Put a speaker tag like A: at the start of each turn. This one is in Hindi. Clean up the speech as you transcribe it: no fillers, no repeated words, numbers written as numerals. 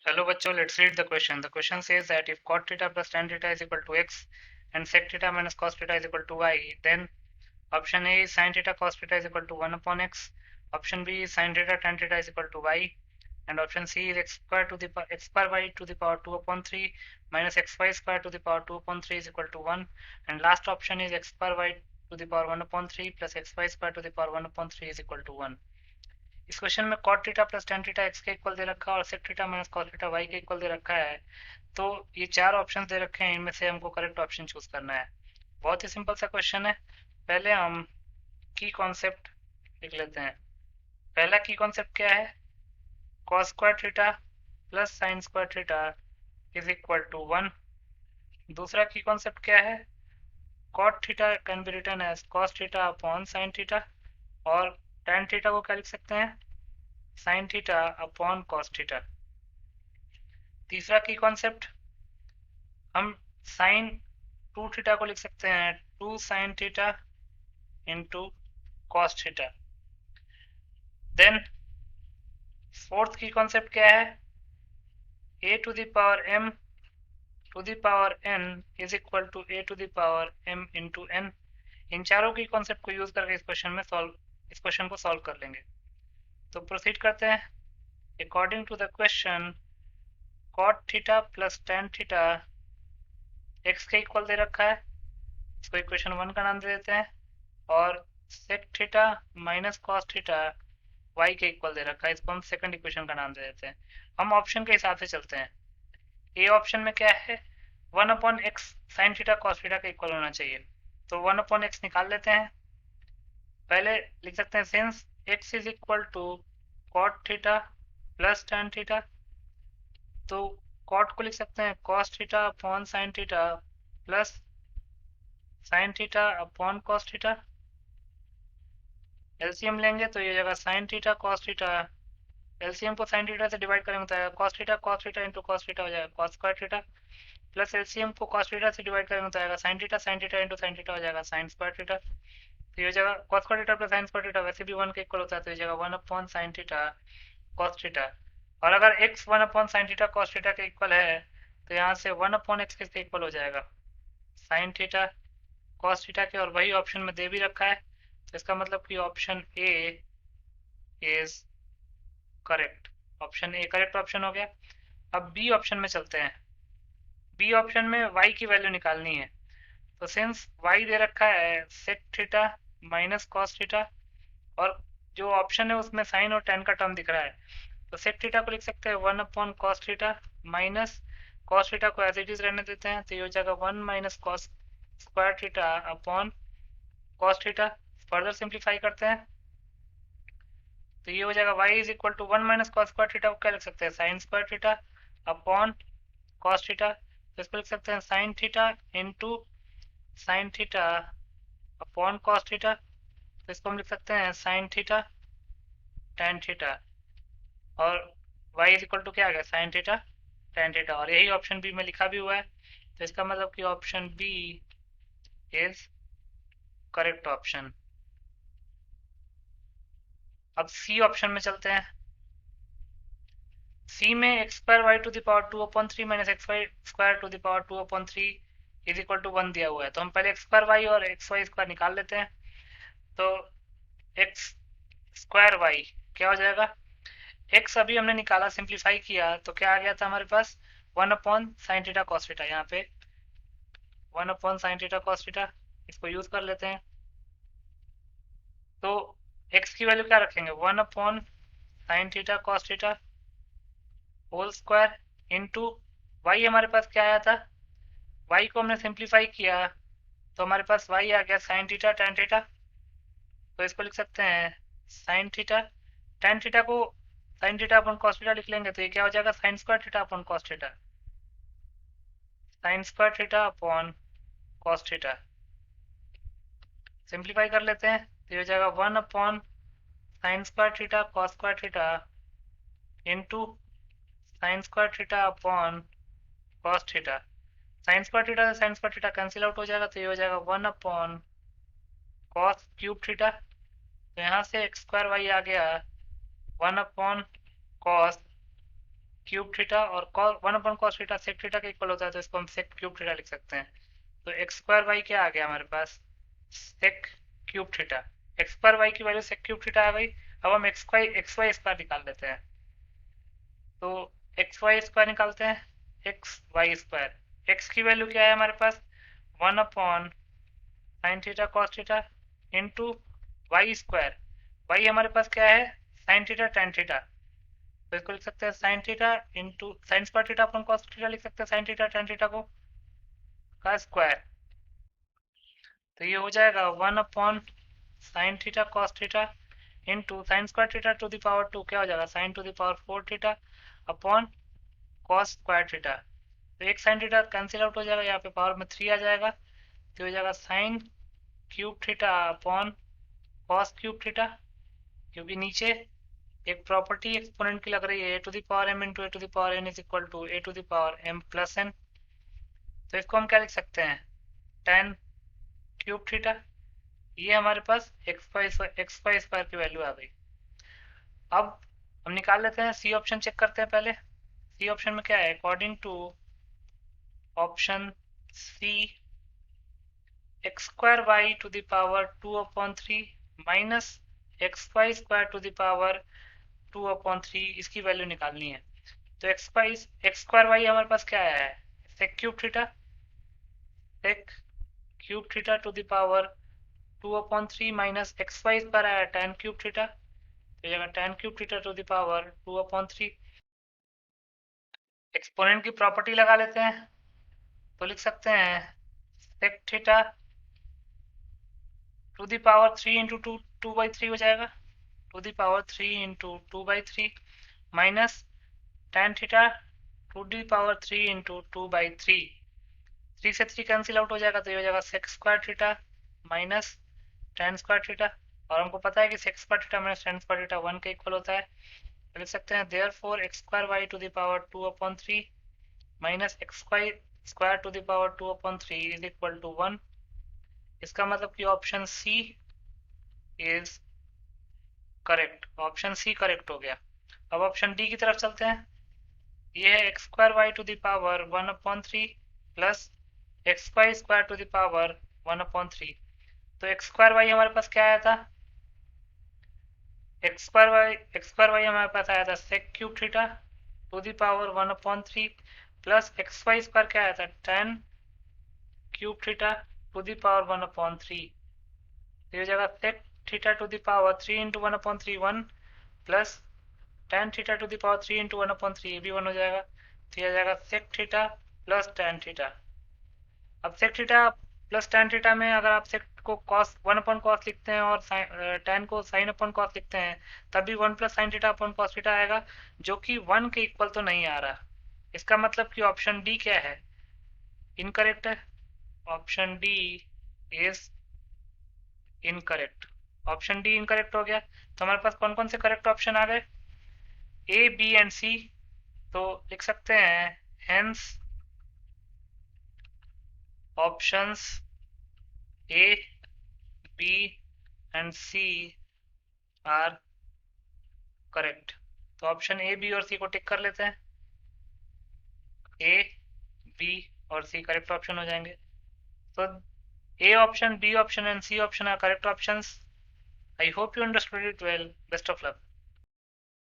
A: Hello बच्चों, let's read the question. The question says that if cot theta plus tan theta is equal to x and sec theta minus cos theta is equal to y, then option A is sin theta cos theta is equal to 1 upon x, option B is sin theta tan theta is equal to y, and option C is x square y to the power 2 upon 3 minus xy square to the power 2 upon 3 is equal to 1, and last option is x square y to the power 1 upon 3 plus xy square to the power 1 upon 3 is equal to 1. इस क्वेश्चन में cot theta plus tan theta x के इक्वल दे रखा है और sec theta minus cos theta y के इक्वल दे रखा है। तो ये चार ऑप्शन दे रखे हैं, इनमें से हमको करेक्ट ऑप्शन चूज करना है। बहुत ही सिंपल सा क्वेश्चन है। पहले हम की कॉन्सेप्ट लिख लेते हैं। पहला की कॉन्सेप्ट क्या है? cos square theta plus sine square theta is equal to 1। दूसरा की कॉन्सेप्ट क्या है? cot theta can be written as cos theta upon sine theta, और tan थीटा को क्या लिख सकते हैं? Sine theta upon cos theta. तीसरा की कॉन्सेप्ट, हम साइन 2 थीटा को लिख सकते हैं 2 sine theta into cos theta. Then fourth की कॉन्सेप्ट क्या है? a to the power m to the power n is equal to a to the power m into n। इन चारों की कॉन्सेप्ट को यूज करके इस क्वेश्चन को सॉल्व कर लेंगे। तो प्रोसीड करते हैं। According to the question, cot theta plus tan theta x के इक्वल दे रखा है, इसको इक्वेशन 1 का नाम दे देते हैं, और sec theta minus cos theta y के इक्वल दे रखा है, इसको हम सेकंड इक्वेशन का नाम दे देते हैं। हम ऑप्शन के हिसाब से चलते हैं। ए ऑप्शन में क्या है? 1 upon x sign theta cos theta के इक्वल होना चाहिए, तो 1 अपॉन एक्स निकाल लेते हैं। पहले लिख सकते हैं since x is equal to cot theta plus tan theta, तो कॉट को लिख सकते हैं cos theta upon sine theta plus sine theta upon cos theta. LCM लेंगे तो ये जगह sine theta cos theta, LCM को साइन थीटा से डिवाइड करेंगे तो cos theta into cos theta हो जाएगा cos square theta, plus LCM को कॉस थीटा से डिवाइड करेंगे तो आएगा sine theta into sine theta हो जाएगा साइन स्क्वायर थीटा। तो ये जगह cos square theta plus sine square theta वैसे भी 1 के इक्वल होता है, तो ये जगह 1 upon sine theta cos theta. और अगर x 1 upon sine theta cos theta के इक्वल है, तो यहाँ से 1 अपॉन एक्स किसके इक्वल हो जाएगा? साइन थीटा कॉस थीटा के, और वही ऑप्शन में दे भी रखा है, तो इसका मतलब कि option A is correct. Option A correct option हो गया। अब बी ऑप्शन में चलते हैं। बी ऑप्शन में y की वैल्यू निकालनी है, तो सिंस y दे रखा है sec theta minus cos theta, और जो ऑप्शन है उसमें साइन और टेन का टर्म दिख रहा है, तो सेक थीटा को लिख सकते हैं 1 upon cos theta minus cos theta को एज इट इज रहने देते हैं, तो ये हो जाएगा 1 minus cos square theta upon cos theta. Further simplify करते हैं तो ये हो जाएगा y is equal to 1 minus cos square theta को क्या लिख सकते हैं? Sine square theta upon cos theta, तो इसको लिख सकते हैं sine theta into sine theta upon cos theta, तो इसको हम लिख सकते हैं साइन थीटा टेन थीटा, और y इज इक्वल टू क्या आ गया? साइन थीटा टेन थीटा, और यही ऑप्शन बी में लिखा भी हुआ है, तो इसका मतलब कि option B is correct option. अब सी ऑप्शन में चलते हैं। सी में X square Y to the power 2 upon 3 minus X Y square to the power 2 upon 3 is equal to 1 दिया हुआ है, तो हम पहले एक्स स्क्वायर वाई और एक्स वाई स्क्वायर निकाल लेते हैं। तो एक्स स्क्वायर वाई क्या हो जाएगा? एक्स अभी हमने निकाला, सिंप्लीफाई किया, तो क्या आ गया था हमारे पास? 1 upon sine theta cos theta, यहाँ पे 1 upon sine theta cos theta, इसको यूज कर लेते हैं। तो एक्स की वैल्यू क्या रखेंगे? 1 upon sine theta cos theta whole square into Y हमारे पास क्या आया था? वाई को हमने सिंप्लीफाई किया, तो हमारे पास वाई आ गया साइन थीटा टेन थीटा, तो इसको लिख सकते हैं साइन थीटा टेन थीटा को sine theta upon cos theta लिख लेंगे, तो ये क्या हो जाएगा? Sine square theta upon cos theta, sine square theta upon cos theta. Simplify कर लेते हैं, तो ये हो जाएगा 1 upon sine square theta cos square theta into sine square theta upon cos theta. Sine square theta से sine square theta cancel out हो जाएगा, तो ये हो जाएगा 1 अपॉन कॉस क्यूब थीटा, तो यहाँ से एक्स स्क्वायर वाई आ गया 1 अपॉन कॉस क्यूब थीटा और 1/cos थीटा सेक थीटा का इक्वल होता है, तो इसको हम सेक क्यूब थीटा लिख सकते हैं। तो एक्स स्क्वायर वाई क्या आ गया हमारे पास, sec cube theta. X square y की वैल्यू सेक क्यूब थीटा आ गई। अब हम एक्स वाई स्क्वायर निकाल लेते हैं। तो एक्स वाई स्क्वायर निकालते हैं, एक्स वाई स्क्वायर, एक्स की वैल्यू क्या है हमारे पास 1/sin theta cos theta into Y square. Y हमारे पास क्या है साइन थीटा टेन थीटा, तो इसको लिख सकते हैं sine theta into sine square theta upon cos theta लिख सकते हैं, साइन थीटा टेन थीटा को का स्क्वायर। तो ये हो जाएगा 1/sin theta cos theta into sine square theta to the power 2 क्या हो जाएगा sign to the power 4 theta upon cos square theta. तो एक साइन थीटा कैंसिल आउट हो जाएगा, यहाँ पे पावर में 3 आ जाएगा, तो हो जाएगा sine cube theta upon cos cube theta. क्योंकि नीचे एक प्रॉपर्टी एक्सपोनेंट की लग रही है, a to the power m into a to the power n is equal to a to the power m plus n. तो इसको हम क्या लिख सकते हैं टेन क्यूब थीटा। ये हमारे पास एक्स वाई स्क्वायर की वैल्यू आ गई। अब हम निकाल लेते हैं सी ऑप्शन, चेक करते हैं पहले सी ऑप्शन में क्या है। According to option C X square Y to the power 2/3 minus X Y square to the power 2/3 इसकी वैल्यू निकालनी है। तो एक्स स्क्वायर वाई हमारे पास क्या आया है sec cube theta, sec cube theta to the power 2/3 minus X Y square आया टेन क्यूब थीटा, तो जगह tan cube theta to the power 2/3। Exponent की प्रॉपर्टी लगा लेते हैं, तो लिख सकते हैं sec theta to the power 3 into 2/3 हो जाएगा, to the power 3 into 2/3 minus tan theta to the power 3 into 2/3। 3 से 3 कैंसिल आउट हो जाएगा, तो ये हो जाएगा sec square theta minus tan square theta. और हमको पता है कि sec square theta minus tan square theta 1 के इक्वल होता है, तो लिख सकते हैं therefore X square Y to the power 2/3 minus X Y square to the power 2/3 is equal to 1। इसका मतलब कि option C is correct, option C correct हो गया। अब ऑप्शन डी की तरफ चलते हैं। ये है X square Y to the power 1/3 plus X Y square to the power 1/3। तो एक्स स्क्वायर वाई हमारे पास क्या आया था एक्स स्क्वायर वाई हमारे पास आया था sec cube theta to the power 1/3 plus X Y square क्या आया था tan cube theta to the power 1/3। तो ये हो जाएगा sec theta to the power 3 into 1/3 1 plus tan theta to the power 3 into 1/3 ये भी 1 हो जाएगा, तो ये आ जाएगा sec theta plus tan theta. अब sec theta plus tan theta में अगर आप सेक को कॉस 1/cos लिखते हैं और टेन को sin/cos लिखते हैं, तब भी 1 + sin theta upon cos theta आएगा, जो कि 1 के इक्वल तो नहीं आ रहा। इसका मतलब कि ऑप्शन डी क्या है इनकरेक्ट है, option D is incorrect. Option D incorrect हो गया। तो हमारे पास कौन कौन से करेक्ट ऑप्शन आ गए ए बी एंड सी। तो लिख सकते हैं hence options A B and C are correct. तो ऑप्शन ए बी और सी को टिक कर लेते हैं, ए बी और सी करेक्ट ऑप्शन हो जाएंगे। तो A option B option and C option are correct options. I hope you understood it well. Best of luck.